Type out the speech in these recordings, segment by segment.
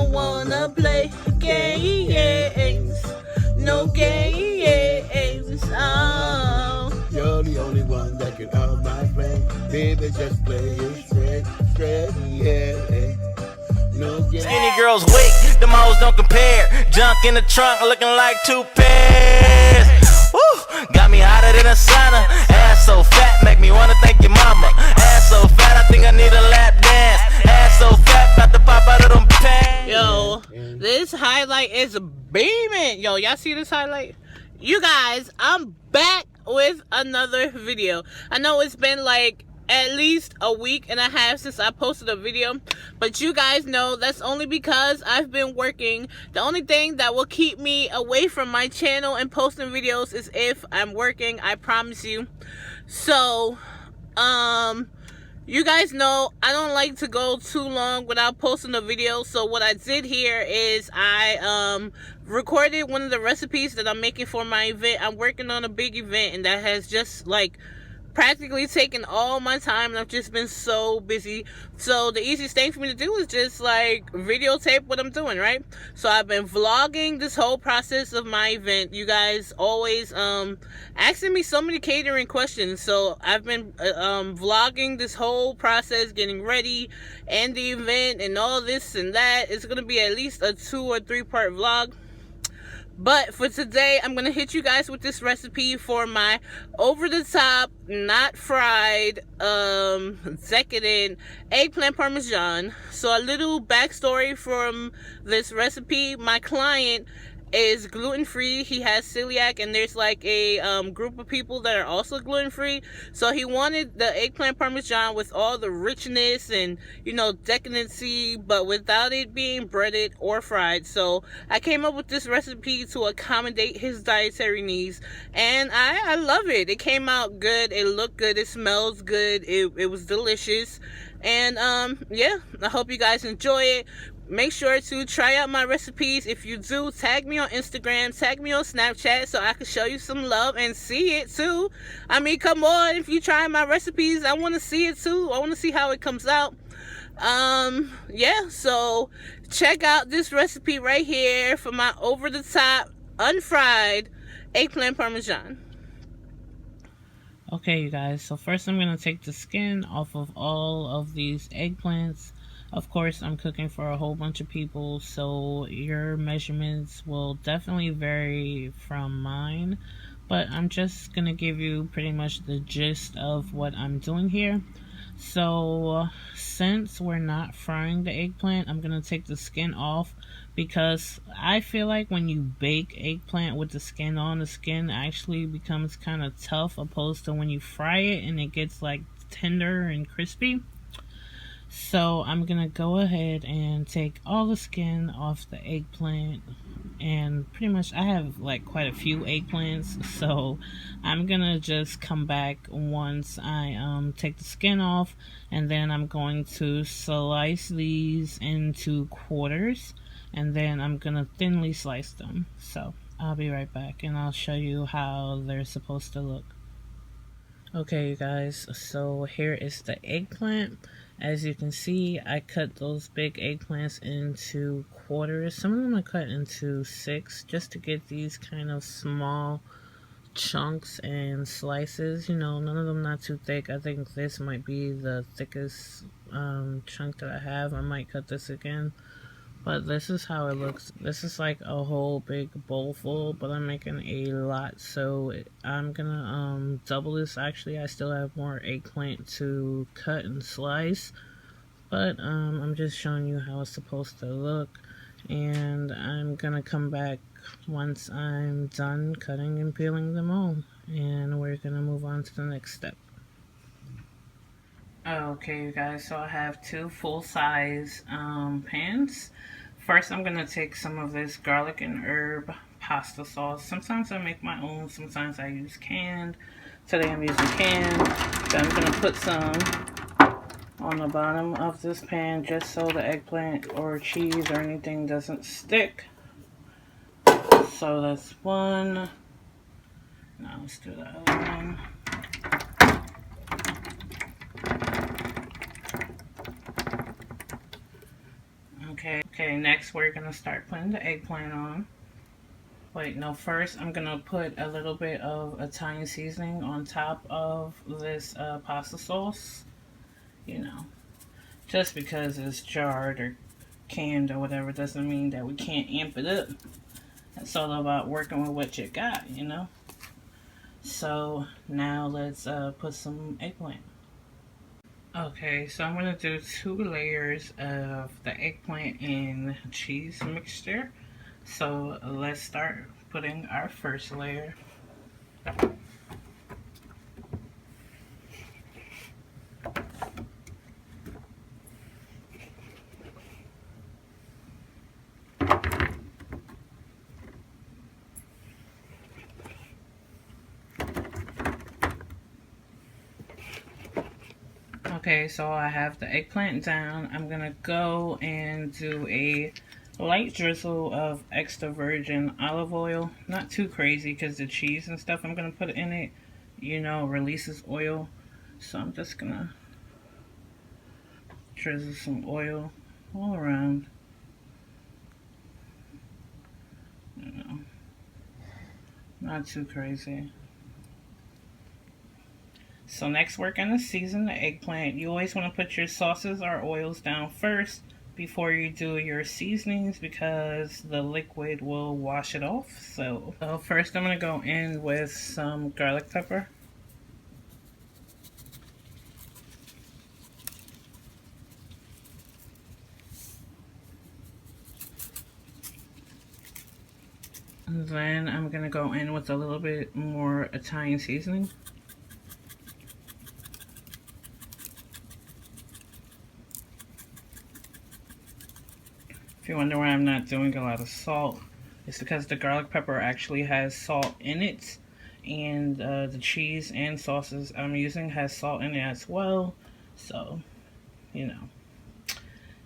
don't wanna play games. No games. Oh. You're the only one that can out my flame. Baby, just play it straight, yeah. No games. Skinny girls wake, them hoes don't compare. Junk in the trunk looking like 2 pairs. Woo, got me hotter than a sauna. Ass so fat, make me wanna thank your mama. Ass so fat, I think I need a lap dance. Ass so fat, about to pop out of them pants. Yo, this highlight is beaming. Yo, y'all see this highlight? You guys, I'm back with another video. I know it's been like at least a week and a half since I posted a video, but you guys know that's only because I've been working. The only thing that will keep me away from my channel and posting videos is if I'm working, I promise you. So you guys know I don't like to go too long without posting a video. So what I did here is I recorded one of the recipes that I'm making for my event. I'm working on a big event, and that has just like practically taken all my time, and I've just been so busy. So the easiest thing for me to do is just like videotape what I'm doing, right? So I've been vlogging this whole process of my event. You guys always asking me so many catering questions, so I've been vlogging this whole process, getting ready, and the event, and all this and that. It's gonna be at least a 2 or 3 part vlog. But for today, I'm going to hit you guys with this recipe for my over-the-top, not fried, decadent eggplant parmesan. So a little backstory from this recipe. My client is gluten-free. He has celiac, and there's like a group of people that are also gluten-free. So he wanted the eggplant parmesan with all the richness and, you know, decadency, but without it being breaded or fried. So I came up with this recipe to accommodate his dietary needs, and I love it. It came out good. It looked good. It smells good. It was delicious. And yeah, I hope you guys enjoy it. Make sure to try out my recipes. If you do, tag me on Instagram, tag me on Snapchat, so I can show you some love and see it too. I mean, come on, if you try my recipes, I want to see it too. I want to see how it comes out. Yeah, so check out this recipe right here for my over-the-top, unfried eggplant parmesan. Okay, you guys, so first I'm going to take the skin off of all of these eggplants. Of course, I'm cooking for a whole bunch of people, so your measurements will definitely vary from mine. But I'm just going to give you pretty much the gist of what I'm doing here. So, since we're not frying the eggplant, I'm going to take the skin off, because I feel like when you bake eggplant with the skin on, the skin actually becomes kind of tough, opposed to when you fry it and it gets like tender and crispy. So I'm gonna go ahead and take all the skin off the eggplant, and pretty much I have like quite a few eggplants, so I'm gonna just come back once I take the skin off, and then I'm going to slice these into quarters, and then I'm gonna thinly slice them. So I'll be right back, and I'll show you how they're supposed to look. Okay, you guys, so here is the eggplant. As you can see, I cut those big eggplants into quarters. Some of them I cut into 6, just to get these kind of small chunks and slices. You know, none of them not too thick. I think this might be the thickest chunk that I have. I might cut this again. But this is how it looks. This is like a whole big bowl full, but I'm making a lot, so I'm gonna double this. Actually, I still have more eggplant to cut and slice, but I'm just showing you how it's supposed to look, and I'm gonna come back once I'm done cutting and peeling them all, and we're gonna move on to the next step. Okay, you guys, so I have 2 full-size pans. First, I'm going to take some of this garlic and herb pasta sauce. Sometimes I make my own, sometimes I use canned. Today I'm using canned. So I'm going to put some on the bottom of this pan just so the eggplant or cheese or anything doesn't stick. So that's one. Now let's do the other one. Okay, next we're gonna start putting the eggplant on. Wait, no, first I'm gonna put a little bit of Italian seasoning on top of this pasta sauce. You know, just because it's jarred or canned or whatever doesn't mean that we can't amp it up. It's all about working with what you got, you know. So now let's put some eggplant. Okay, so I'm gonna do 2 layers of the eggplant and cheese mixture. So let's start putting our first layer. Okay, so I have the eggplant down. I'm gonna go and do a light drizzle of extra virgin olive oil. Not too crazy because the cheese and stuff I'm gonna put in it, you know, releases oil. So I'm just gonna drizzle some oil all around. You know, not too crazy. So next we're going to season the eggplant. You always want to put your sauces or oils down first before you do your seasonings because the liquid will wash it off. So first I'm going to go in with some garlic pepper. And then I'm going to go in with a little bit more Italian seasoning. If you wonder why I'm not doing a lot of salt, it's because the garlic pepper actually has salt in it, and the cheese and sauces I'm using has salt in it as well, so you know,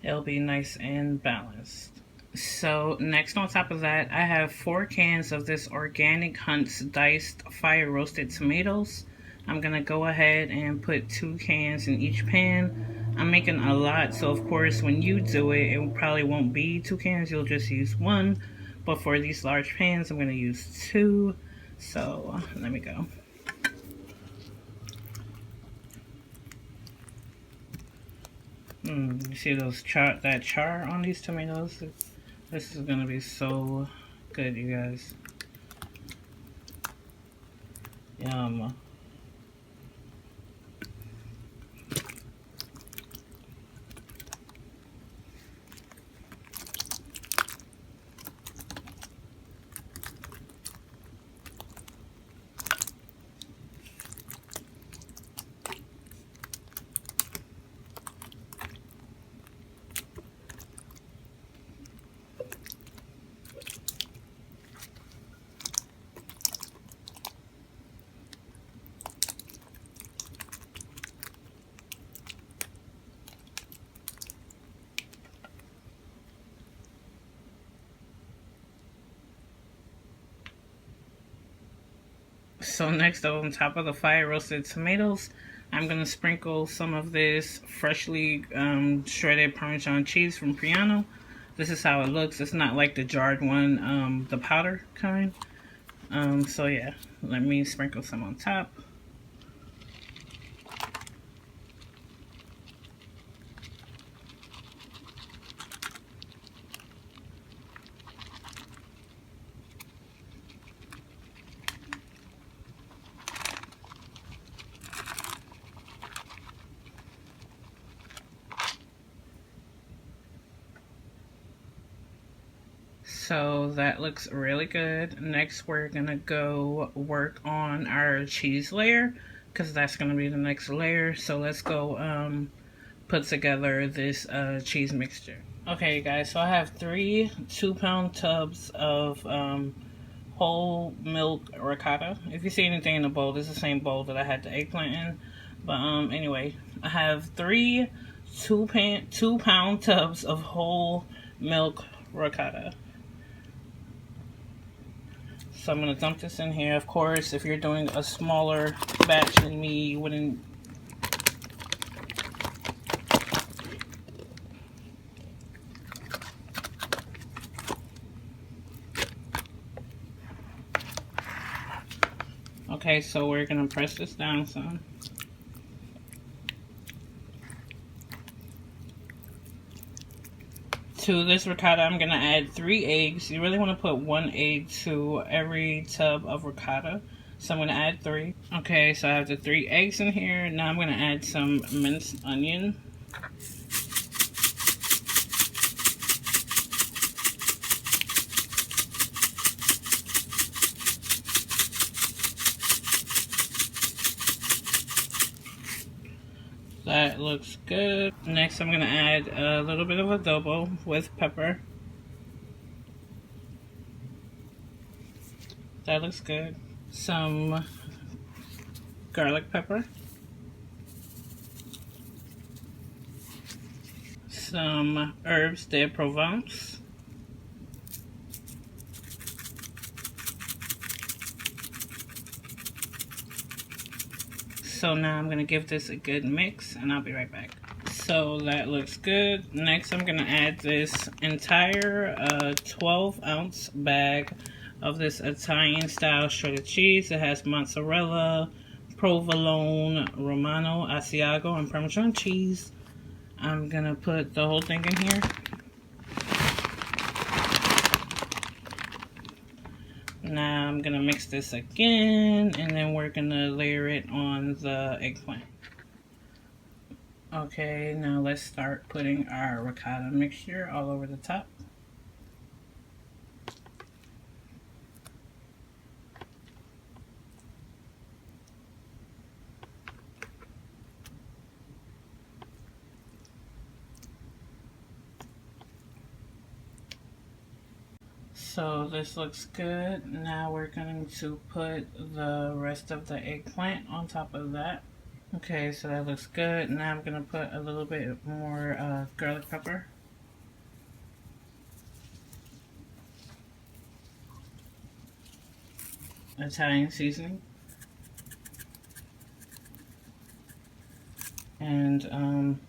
it'll be nice and balanced. So next on top of that, I have 4 cans of this organic Hunt's diced fire roasted tomatoes. I'm gonna go ahead and put 2 cans in each pan. I'm making a lot, so of course when you do it, it probably won't be 2 cans, you'll just use 1. But for these large pans, I'm gonna use 2. So let me go. You see those that char on these tomatoes? This is gonna be so good, you guys. Yum. So next, on top of the fire roasted tomatoes, I'm going to sprinkle some of this freshly shredded Parmesan cheese from Piano. This is how it looks. It's not like the jarred one, the powder kind. So yeah, let me sprinkle some on top. So that looks really good. Next, we're gonna go work on our cheese layer because that's gonna be the next layer. So let's go put together this cheese mixture. Okay, guys, so I have 3 2-pound tubs of whole milk ricotta. If you see anything in the bowl, this is the same bowl that I had the eggplant in. But anyway, I have 3 2-pound tubs of whole milk ricotta. So I'm going to dump this in here. Of course, if you're doing a smaller batch than me, you wouldn't. Okay, so we're gonna press this down some. To this ricotta, I'm gonna add 3 eggs. You really want to put 1 egg to every tub of ricotta. So I'm gonna add 3. Okay, so I have the 3 eggs in here. Now I'm gonna add some minced onion. That looks good. Next, I'm gonna add a little bit of adobo with pepper. That looks good. Some garlic pepper. Some herbs de Provence. So now I'm gonna give this a good mix and I'll be right back. So that looks good. Next I'm gonna add this entire 12-ounce bag of this Italian style shredded cheese. It has mozzarella, provolone, romano, asiago, and Parmesan cheese. I'm gonna put the whole thing in here. Now I'm gonna mix this again, and then we're gonna layer it on the eggplant. Okay, now let's start putting our ricotta mixture all over the top. So this looks good. Now we're going to put the rest of the eggplant on top of that. Okay, so that looks good. Now I'm going to put a little bit more garlic pepper. Italian seasoning. And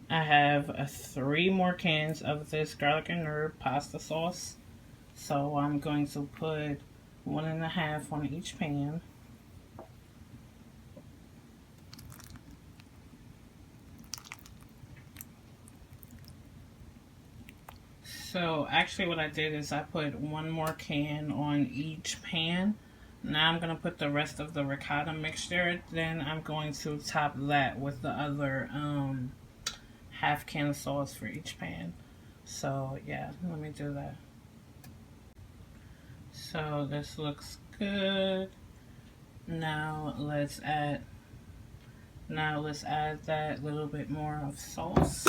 I have 3 more cans of this garlic and herb pasta sauce. So I'm going to put 1.5 on each pan. So actually what I did is I put 1 more can on each pan. Now I'm going to put the rest of the ricotta mixture. Then I'm going to top that with the other half can of sauce for each pan. So yeah, let me do that. So this looks good. Now let's add that little bit more of sauce.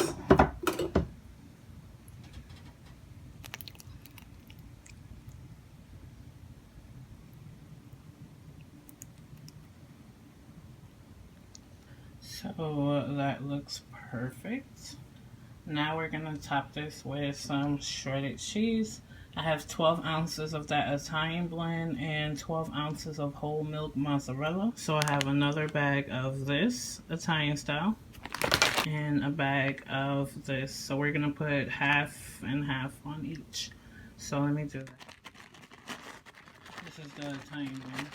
So that looks perfect. Now we're gonna top this with some shredded cheese. I have 12 ounces of that Italian blend and 12 ounces of whole milk mozzarella. So I have another bag of this Italian style and a bag of this. So we're gonna put half and half on each. So let me do that. This is the Italian blend.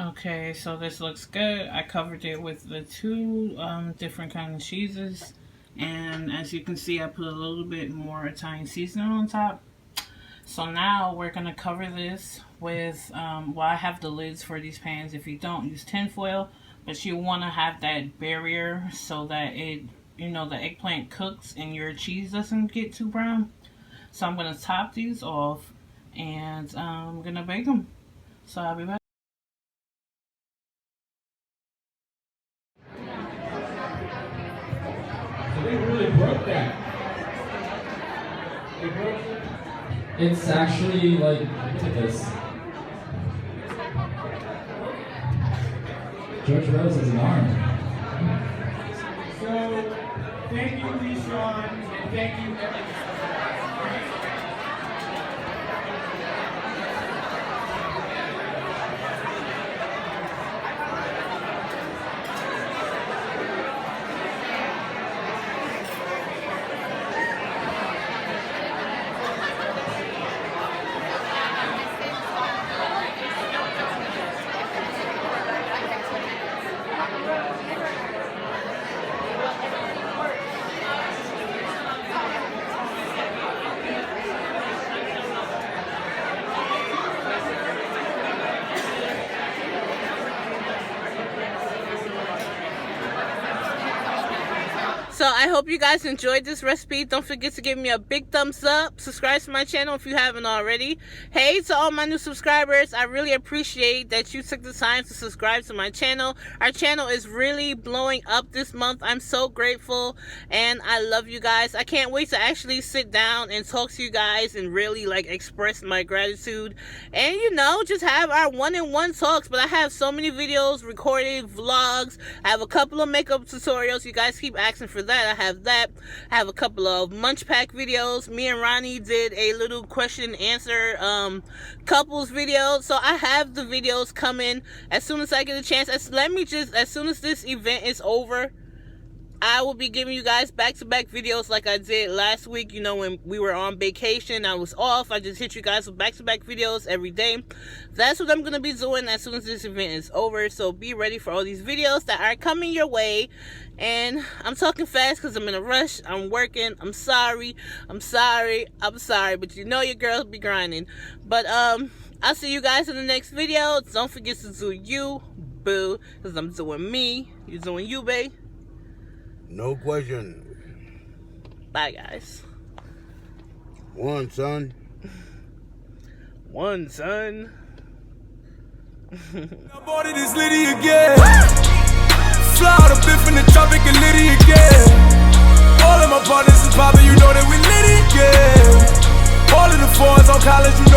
Okay, so this looks good. I covered it with the 2 different kind of cheeses, and as you can see, I put a little bit more Italian seasoning on top. So now we're gonna cover this with well, I have the lids for these pans. If you don't, use tin foil, but you want to have that barrier so that it, you know, the eggplant cooks and your cheese doesn't get too brown. So I'm gonna top these off, and I'm gonna bake them. So I'll be back. They really broke that. They broke it. It's actually like, look at this. George Rose has an arm. So, thank you, Lishan, and thank you, everyone. So I hope you guys enjoyed this recipe. Don't forget to give me a big thumbs up. Subscribe to my channel if you haven't already. Hey to all my new subscribers, I really appreciate that you took the time to subscribe to my channel. Our channel is really blowing up this month. I'm so grateful and I love you guys. I can't wait to actually sit down and talk to you guys and really like express my gratitude and, you know, just have our one-on-one talks. But I have so many videos, recorded vlogs. I have a couple of makeup tutorials. You guys keep asking for that. I have that. I have a couple of munch pack videos. Me and Ronnie did a little question and answer couples video. So I have the videos coming as soon as I get a chance. As soon as this event is over, I will be giving you guys back-to-back videos like I did last week. You know, when we were on vacation, I was off. I just hit you guys with back-to-back videos every day. That's what I'm going to be doing as soon as this event is over. So be ready for all these videos that are coming your way. And I'm talking fast because I'm in a rush. I'm working. I'm sorry. But you know your girls be grinding. But I'll see you guys in the next video. Don't forget to do you, boo. Because I'm doing me. You're doing you, babe. No question. Bye, guys. One, son. One, son. I bought it, it's Liddy again. Fly out a bit from the tropic and Liddy again. All of my partners is poppin', you know that we Liddy again. All of the fours on college, you